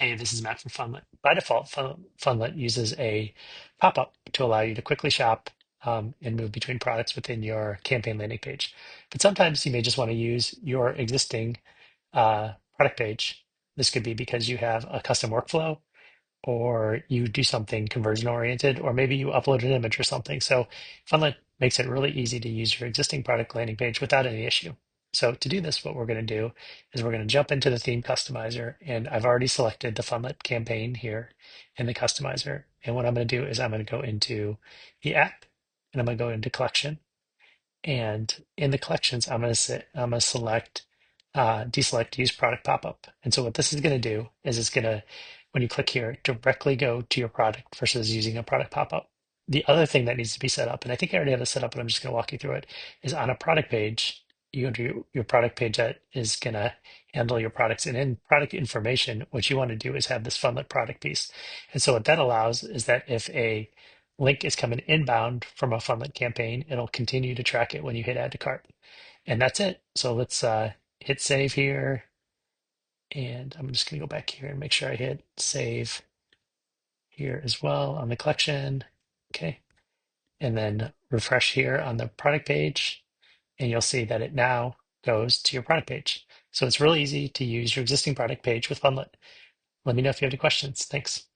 Hey, this is Matt from Fundlet. By default, Fundlet uses a pop-up to allow you to quickly shop and move between products within your campaign landing page. But sometimes you may just want to use your existing product page. This could be because you have a custom workflow, or you do something conversion oriented, or maybe you upload an image or something. So Fundlet makes it really easy to use your existing product landing page without any issue. So to do this, what we're going to do is we're going to jump into the theme customizer, and I've already selected the Fundlet campaign here in the customizer. And what I'm going to do is I'm going to go into the app, and I'm going to go into collection. And in the collections, I'm going to select deselect use product pop-up. And so what this is going to do is it's going to, when you click here, directly go to your product versus using a product pop-up. The other thing that needs to be set up, and I think I already have this set up, but I'm just going to walk you through it, is on a product page, you go to your product page that is going to handle your products. And in product information, what you want to do is have this Fundlet product piece. And so what that allows is that if a link is coming inbound from a Fundlet campaign, it'll continue to track it when you hit add to cart. And that's it. So let's hit save here. And I'm just going to go back here and make sure I hit save here as well on the collection. Okay. And then refresh here on the product page. And you'll see that it now goes to your product page. So it's really easy to use your existing product page with Fundlet. Let me know if you have any questions. Thanks.